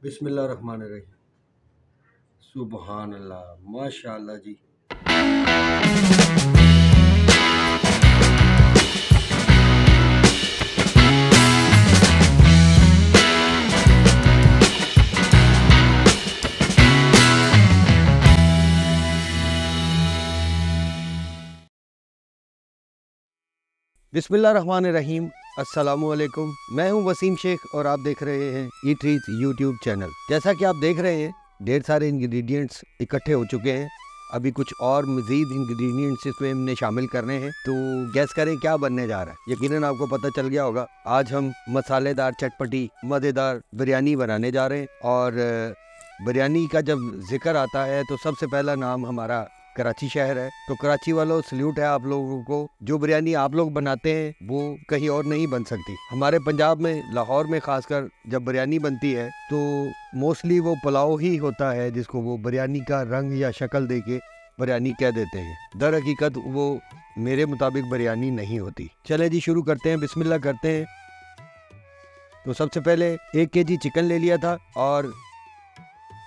बिस्मिल्लाहिर्रहमानिर्रहीम। सुबहान अल्लाह, माशाअल्लाह जी। बिस्मिल्लाहिर्रहमानिर्रहीम। अस्सलामुअलैकुम। मैं हूं वसीम शेख और आप देख रहे हैं ईट रीत यूट्यूब चैनल। जैसा कि आप देख रहे हैं, ढेर सारे इंग्रेडिएंट्स इकट्ठे हो चुके हैं। अभी कुछ और मज़ीद इंग्रेडिएंट्स इसमें हमने शामिल करने हैं, तो गैस करें क्या बनने जा रहा है। यकीनन आपको पता चल गया होगा। आज हम मसालेदार, चटपटी, मज़ेदार बिरयानी बनाने जा रहे हैं। और बिरयानी का जब जिक्र आता है तो सबसे पहला नाम हमारा कराची शहर है। तो कराची वालों, सल्यूट है आप लोगों को। जो बिरयानी आप लोग बनाते हैं वो कहीं और नहीं बन सकती। हमारे पंजाब में, लाहौर में खासकर जब बिरयानी बनती है तो मोस्टली वो पुलाव ही होता है, जिसको वो बिरयानी का रंग या शक्ल देके बिरयानी कह देते हैं। दर हकीकत वो मेरे मुताबिक बिरयानी नहीं होती। चले जी, शुरू करते हैं, बिस्मिल्लाह करते हैं। तो सबसे पहले 1 केजी चिकन ले लिया था और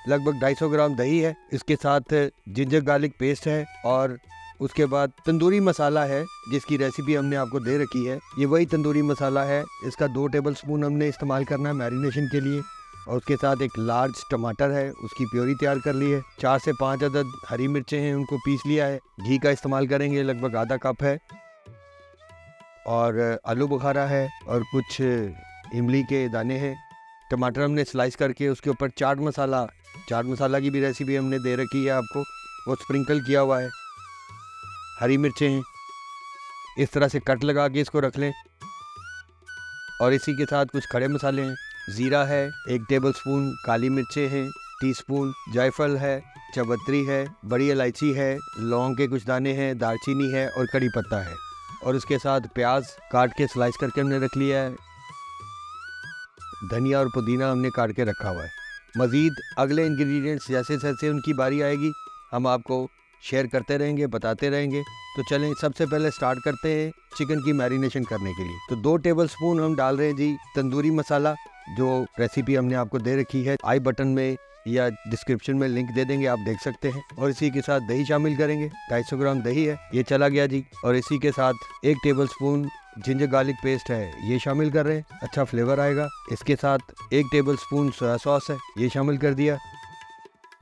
लगभग 250 ग्राम दही है। इसके साथ जिंजर गार्लिक पेस्ट है और उसके बाद तंदूरी मसाला है, जिसकी रेसिपी हमने आपको दे रखी है। ये वही तंदूरी मसाला है। इसका 2 टेबलस्पून हमने इस्तेमाल करना है मैरिनेशन के लिए। और उसके साथ एक लार्ज टमाटर है, उसकी प्योरी तैयार कर ली है। 4 से 5 अदद हरी मिर्चें हैं, उनको पीस लिया है। घी का इस्तेमाल करेंगे, लगभग आधा कप है। और आलू बुखारा है और कुछ इमली के दाने हैं। टमाटर हमने स्लाइस करके उसके ऊपर चाट मसाला की भी रेसिपी हमने दे रखी है आपको, वो स्प्रिंकल किया हुआ है। हरी मिर्चें हैं, इस तरह से कट लगा के इसको रख लें। और इसी के साथ कुछ खड़े मसाले हैं। ज़ीरा है 1 टेबलस्पून, काली मिर्चें हैं टीस्पून, जायफल है, चवत्तरी है, बड़ी इलायची है, लौंग के कुछ दाने हैं, दालचीनी है और कड़ी पत्ता है। और उसके साथ प्याज काट के स्लाइस करके हमने रख लिया है। धनिया और पुदीना हमने काट के रखा हुआ है। मज़ीद अगले इंग्रेडिएंट्स जैसे जैसे उनकी बारी आएगी हम आपको शेयर करते रहेंगे, बताते रहेंगे। तो चलें, सबसे पहले स्टार्ट करते हैं चिकन की मैरिनेशन करने के लिए। तो 2 टेबलस्पून हम डाल रहे हैं जी तंदूरी मसाला, जो रेसिपी हमने आपको दे रखी है। आई बटन में या डिस्क्रिप्शन में लिंक दे देंगे, आप देख सकते हैं। और इसी के साथ दही शामिल करेंगे। 250 ग्राम दही है, ये चला गया जी। और इसी के साथ 1 टेबलस्पून जिंजर गार्लिक पेस्ट है, ये शामिल कर रहे हैं, अच्छा फ्लेवर आएगा। इसके साथ 1 टेबलस्पून सोया सॉस है, ये शामिल कर दिया।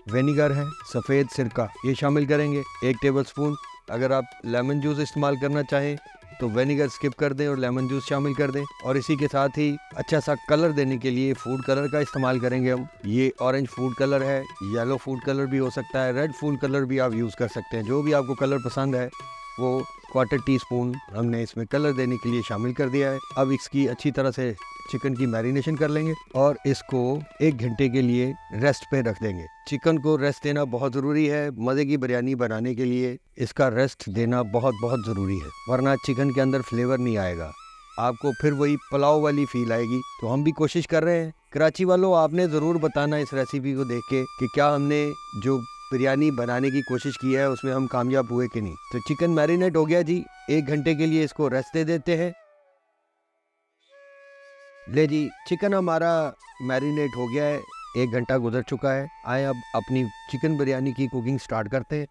विनेगर है, सफ़ेद सिरका, ये शामिल करेंगे 1 टेबलस्पून। अगर आप लेमन जूस इस्तेमाल करना चाहें तो विनेगर स्किप कर दें और लेमन जूस शामिल कर दें। और इसी के साथ ही अच्छा सा कलर देने के लिए फूड कलर का इस्तेमाल करेंगे हम। ये ऑरेंज फूड कलर है, येलो फूड कलर भी हो सकता है, रेड फूड कलर भी आप यूज़ कर सकते हैं। जो भी आपको कलर पसंद है वो 1/4 टीस्पून हमने इसमें कलर देने के लिए शामिल कर दिया है। अब इसकी अच्छी तरह से चिकन की मैरिनेशन कर लेंगे और इसको 1 घंटे के लिए रेस्ट पे रख देंगे। चिकन को रेस्ट देना बहुत ज़रूरी है। मज़े की बिरयानी बनाने के लिए इसका रेस्ट देना बहुत बहुत ज़रूरी है, वरना चिकन के अंदर फ्लेवर नहीं आएगा, आपको फिर वही पुलाव वाली फील आएगी। तो हम भी कोशिश कर रहे हैं। कराची वालों, आपने ज़रूर बताना इस रेसिपी को देख के कि क्या हमने जो बिरयानी बनाने की कोशिश की है उसमें हम कामयाब हुए कि नहीं। तो चिकन मैरिनेट हो गया जी, 1 घंटे के लिए इसको रेस्ट दे देते हैं। ले जी, चिकन हमारा मैरिनेट हो गया है, 1 घंटा गुजर चुका है। आए अब अपनी चिकन बिरयानी की कुकिंग स्टार्ट करते हैं।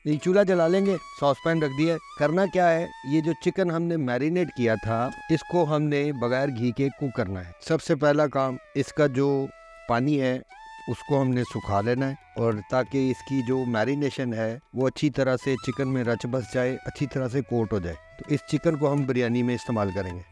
ये चूल्हा जला लेंगे, सॉस पैन रख दिया है। करना क्या है, ये जो चिकन हमने मैरिनेट किया था इसको हमने बगैर घी के कुक करना है। सबसे पहला काम, इसका जो पानी है उसको हमने सुखा लेना है, और ताकि इसकी जो मैरिनेशन है वो अच्छी तरह से चिकन में रच बस जाए, अच्छी तरह से कोट हो जाए। तो इस चिकन को हम बिरयानी में इस्तेमाल करेंगे।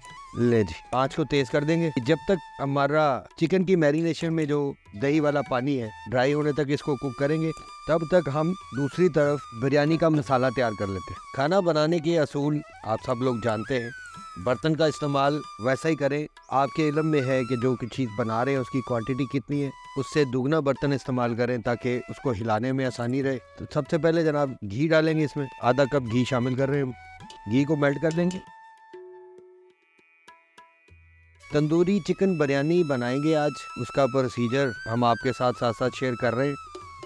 ले जी, आँच को तेज़ कर देंगे। जब तक हमारा चिकन की मैरिनेशन में जो दही वाला पानी है ड्राई होने तक इसको कुक करेंगे, तब तक हम दूसरी तरफ बिरयानी का मसाला तैयार कर लेते हैं। खाना बनाने के असूल आप सब लोग जानते हैं। बर्तन का इस्तेमाल वैसा ही करें। आपके इल्म में है कि जो चीज़ बना रहे हैं उसकी क्वांटिटी कितनी है, उससे दुगना बर्तन इस्तेमाल करें ताकि उसको हिलाने में आसानी रहे। तो सबसे पहले जनाब घी डालेंगे, इसमें आधा कप घी शामिल कर रहे हैं हम। घी को मेल्ट कर लेंगे। तंदूरी चिकन बिरयानी बनाएंगे आज, उसका प्रोसीजर हम आपके साथ साथ शेयर कर रहे हैं।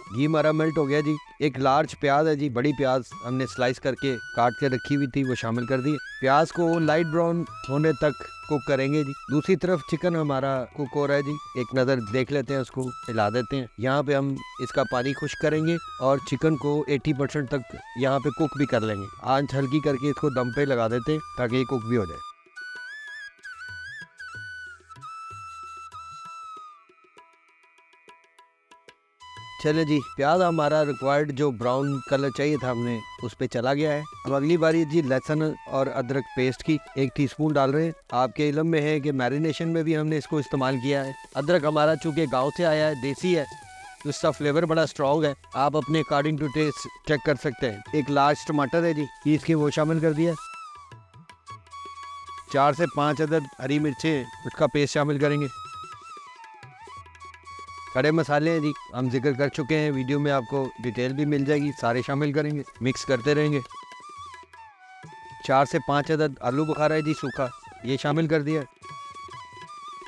घी हमारा मेल्ट हो गया जी। एक लार्ज प्याज है जी, बड़ी प्याज हमने स्लाइस करके काट के रखी हुई थी, वो शामिल कर दी। प्याज को लाइट ब्राउन होने तक कुक करेंगे जी। दूसरी तरफ चिकन हमारा कुक हो रहा है जी, एक नज़र देख लेते हैं, उसको हिला देते हैं। यहाँ पे हम इसका पानी खुश्क करेंगे और चिकन को 80% तक यहाँ पे कुक भी कर लेंगे। आंच हल्की करके इसको दम पे लगा देते हैं ताकि ये कुक भी हो जाए। चले जी, प्याज हमारा रिक्वायर्ड जो ब्राउन कलर चाहिए था हमने उस पे चला गया है। अब अगली बारी जी लहसुन और अदरक पेस्ट की 1 टीस्पून डाल रहे हैं। आपके इल्म में है कि मैरिनेशन में भी हमने इसको इस्तेमाल किया है। अदरक हमारा चूँकि गाँव से आया है, देसी है, तो इसका फ्लेवर बड़ा स्ट्रॉन्ग है। आप अपने अकॉर्डिंग टू टेस्ट चेक कर सकते हैं। एक लार्ज टमाटर है जी, पीस के वो शामिल कर दिया। 4 से 5 अदद हरी मिर्चें, उसका पेस्ट शामिल करेंगे। खड़े मसाले हैं जी, हम जिक्र कर चुके हैं, वीडियो में आपको डिटेल भी मिल जाएगी, सारे शामिल करेंगे, मिक्स करते रहेंगे। 4 से 5 अदद आलू बुखारा है जी सूखा, ये शामिल कर दिया।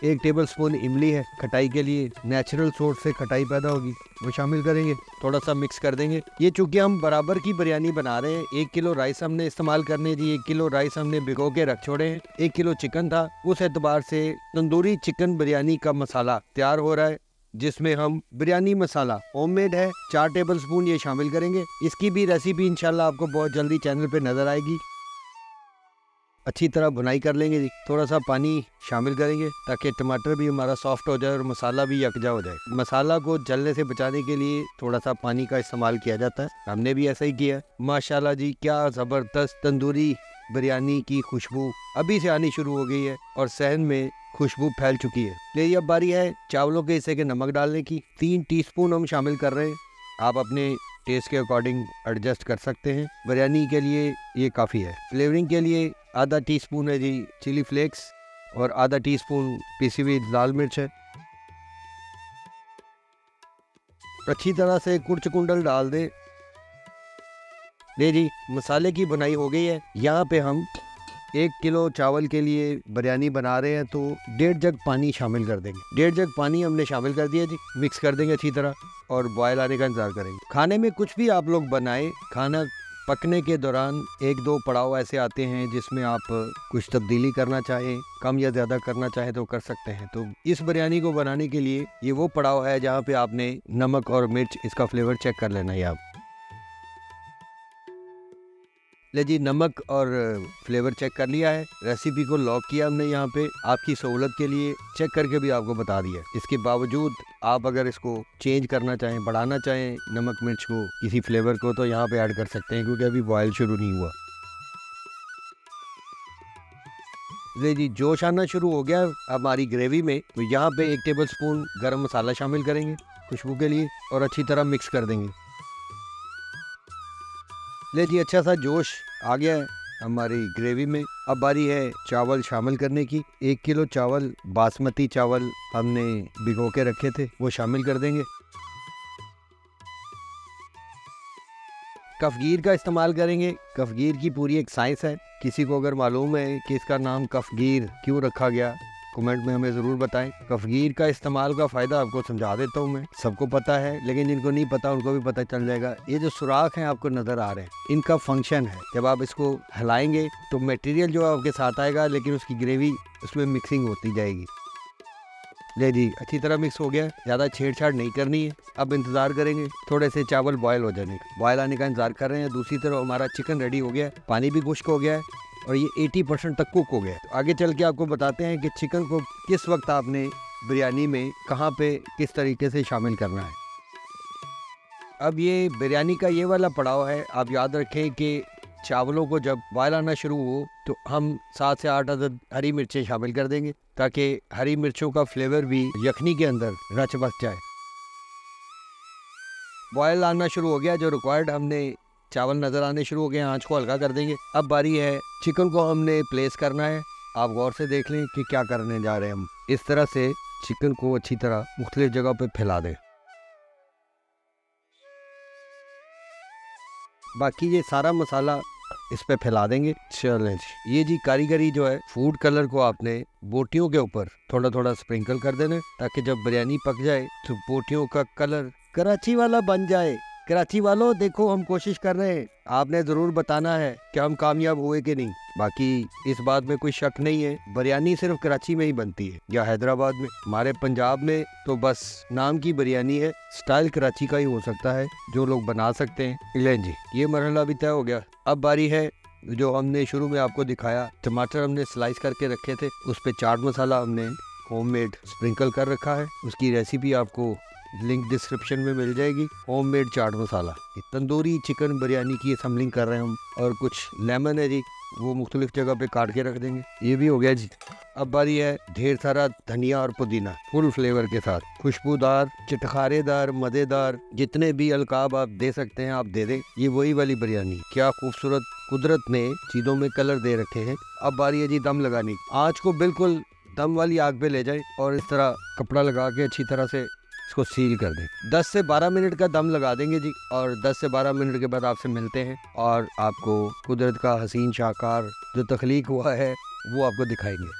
1 टेबल स्पून इमली है, खटाई के लिए नेचुरल सोर्स से खटाई पैदा होगी, वो शामिल करेंगे। थोड़ा सा मिक्स कर देंगे। ये चूँकि हम बराबर की बिरयानी बना रहे हैं, 1 किलो राइस हमने इस्तेमाल करने जी। 1 किलो राइस हमने भिगो के रख छोड़े हैं। 1 किलो चिकन था, उस एतबार से तंदूरी चिकन बिरयानी का मसाला तैयार हो रहा है, जिसमें हम बिरयानी मसाला होममेड है 4 टेबल स्पून ये शामिल करेंगे। इसकी भी रेसिपी इंशाल्लाह आपको बहुत जल्दी चैनल पे नज़र आएगी। अच्छी तरह भुनाई कर लेंगे जी। थोड़ा सा पानी शामिल करेंगे ताकि टमाटर भी हमारा सॉफ्ट हो जाए और मसाला भी यकजा हो जाए। मसाला को जलने से बचाने के लिए थोड़ा सा पानी का इस्तेमाल किया जाता है, हमने भी ऐसा ही किया। माशाल्लाह जी, क्या ज़बरदस्त तंदूरी बिरयानी की खुशबू अभी से आनी शुरू हो गई है और सहन में खुशबू फैल चुकी है। लेकिन अब बारी है चावलों के हिस्से के नमक डालने की। 3 टीस्पून हम शामिल कर रहे हैं, आप अपने टेस्ट के अकॉर्डिंग एडजस्ट कर सकते हैं। बिरयानी के लिए ये काफ़ी है। फ्लेवरिंग के लिए आधा टीस्पून है जी चिली फ्लेक्स और आधा टीस्पून पिसी हुई लाल मिर्च है। अच्छी तरह से कुर्च कुंडल डाल दें। ले जी, मसाले की बनाई हो गई है। यहाँ पे हम 1 किलो चावल के लिए बिरयानी बना रहे हैं तो 1.5 जग पानी शामिल कर देंगे। 1.5 जग पानी हमने शामिल कर दिया जी। मिक्स कर देंगे अच्छी तरह और बॉयल आने का इंतजार करेंगे। खाने में कुछ भी आप लोग बनाएं, खाना पकने के दौरान 1-2 पड़ाव ऐसे आते हैं जिसमें आप कुछ तब्दीली करना चाहें, कम या ज़्यादा करना चाहें तो कर सकते हैं। तो इस बिरयानी को बनाने के लिए ये वो पड़ाव है जहाँ पे आपने नमक और मिर्च इसका फ्लेवर चेक कर लेना है। आप ले जी, नमक और फ्लेवर चेक कर लिया है। रेसिपी को लॉक किया हमने यहाँ पे, आपकी सहूलत के लिए चेक करके भी आपको बता दिया। इसके बावजूद आप अगर इसको चेंज करना चाहें, बढ़ाना चाहें नमक मिर्च को, किसी फ्लेवर को, तो यहाँ पे ऐड कर सकते हैं क्योंकि अभी बॉयल शुरू नहीं हुआ। ले जी, जोश आना शुरू हो गया हमारी ग्रेवी में, तो यहाँ पे 1 टेबल स्पून गर्म मसाला शामिल करेंगे खुशबू के लिए और अच्छी तरह मिक्स कर देंगे। ले जी, अच्छा सा जोश आ गया है हमारी ग्रेवी में। अब बारी है चावल शामिल करने की। 1 किलो चावल, बासमती चावल हमने भिगो के रखे थे, वो शामिल कर देंगे। कफगीर का इस्तेमाल करेंगे। कफगीर की पूरी एक साइंस है। किसी को अगर मालूम है कि इसका नाम कफगीर क्यों रखा गया, कमेंट में हमें ज़रूर बताएं। कफगीर का इस्तेमाल का फ़ायदा आपको समझा देता हूँ मैं, सबको पता है लेकिन जिनको नहीं पता उनको भी पता चल जाएगा। ये जो सुराख हैं आपको नज़र आ रहे हैं, इनका फंक्शन है, जब आप इसको हिलाएंगे तो मटेरियल जो आपके साथ आएगा लेकिन उसकी ग्रेवी उसमें मिक्सिंग होती जाएगी। ले जी, अच्छी तरह मिक्स हो गया, ज़्यादा छेड़छाड़ नहीं करनी है। अब इंतज़ार करेंगे थोड़े से चावल बॉयल हो जाने का। बॉयल आने का इंतज़ार कर रहे हैं। दूसरी तरफ हमारा चिकन रेडी हो गया, पानी भी खुश्क हो गया है और ये 80% तक कुक हो गया है। तो आगे चल के आपको बताते हैं कि चिकन को किस वक्त आपने बिरयानी में कहाँ पे किस तरीके से शामिल करना है। अब ये बिरयानी का ये वाला पड़ाव है, आप याद रखें कि चावलों को जब बॉयल आना शुरू हो तो हम 7 से 8 अदद हरी मिर्चें शामिल कर देंगे ताकि हरी मिर्चों का फ्लेवर भी यखनी के अंदर रच बस जाए। बॉयल आना शुरू हो गया, जो रिक्वायर्ड हमने चावल नज़र आने शुरू हो गए, आंच को हल्का कर देंगे। अब बारी है चिकन को हमने प्लेस करना है। आप गौर से देख लें कि क्या करने जा रहे हैं हम। इस तरह से चिकन को अच्छी तरह मुख्तलिफ जगह पे फैला दें। बाकी ये सारा मसाला इस पे फैला देंगे। चलें, ये जी कारीगरी जो है, फूड कलर को आपने बोटियों के ऊपर थोड़ा थोड़ा स्प्रिंकल कर देना ताकि जब बिरयानी पक जाए तो बोटियों का कलर कराची वाला बन जाए। कराची वालों देखो, हम कोशिश कर रहे हैं, आपने ज़रूर बताना है कि हम कामयाब हुए कि नहीं। बाकी इस बात में कोई शक नहीं है, बिरयानी सिर्फ कराची में ही बनती है या हैदराबाद में। हमारे पंजाब में तो बस नाम की बिरयानी है, स्टाइल कराची का ही हो सकता है जो लोग बना सकते हैं। लें जी, ये मरहला भी तय हो गया। अब बारी है जो हमने शुरू में आपको दिखाया, टमाटर हमने स्लाइस करके रखे थे, उस पर चाट मसाला हमने होममेड स्प्रिंकल कर रखा है। उसकी रेसिपी आपको लिंक डिस्क्रिप्शन में मिल जाएगी। होममेड चाट मसाला, तंदूरी चिकन बिरयानी की असम्बलिंग कर रहे हैं हम। और कुछ लेमन है जी, वो मुख्तलिफ जगह पे काट के रख देंगे। ये भी हो गया जी। अब बारी है ढेर सारा धनिया और पुदीना फुल फ्लेवर के साथ, खुशबूदार, चटखारेदार, मज़ेदार, जितने भी अलकाब आप दे सकते हैं आप दे दें। ये वही वाली बिरयानी, क्या खूबसूरत कुदरत ने चीज़ों में कलर दे रखे हैं। अब बारी है जी दम लगानी। आँच को बिल्कुल दम वाली आग पे ले जाए और इस तरह कपड़ा लगा के अच्छी तरह से इसको सील कर दें। 10 से 12 मिनट का दम लगा देंगे जी, और 10 से 12 मिनट के बाद आपसे मिलते हैं और आपको कुदरत का हसीन शाहकार जो तख्लीक हुआ है वो आपको दिखाएंगे।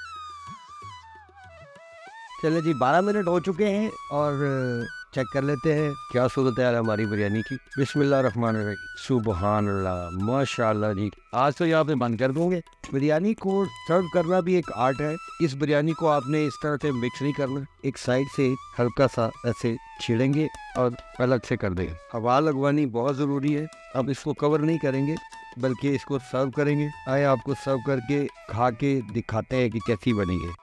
चले जी, 12 मिनट हो चुके हैं और चेक कर लेते हैं क्या सूरत है हमारी बिरयानी की। बिस्मिल्लाहिर्रहमानिर्रहीम, सुबहान अल्लाह, माशाअल्लाह जी। आज तो यहाँ पे बंद कर दूंगे। बिरयानी को सर्व करना भी एक आर्ट है। इस बिरयानी को आपने इस तरह से मिक्स नहीं करना, एक साइड से हल्का सा ऐसे छेड़ेंगे और अलग से कर देंगे। हवा लगवानी बहुत ज़रूरी है। अब इसको कवर नहीं करेंगे बल्कि इसको सर्व करेंगे। आए आपको सर्व करके खा के दिखाते हैं कि कैसी बनी है।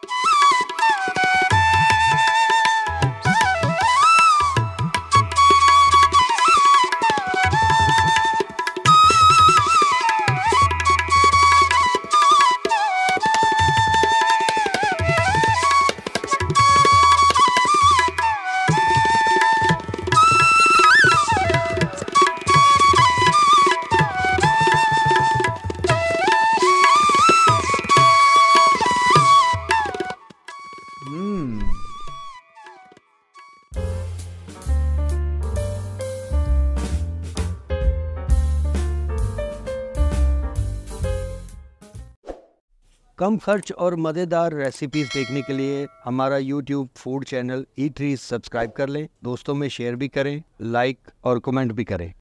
कम खर्च और मज़ेदार रेसिपीज़ देखने के लिए हमारा YouTube food channel eateries subscribe कर लें। दोस्तों में शेयर भी करें, लाइक और कमेंट भी करें।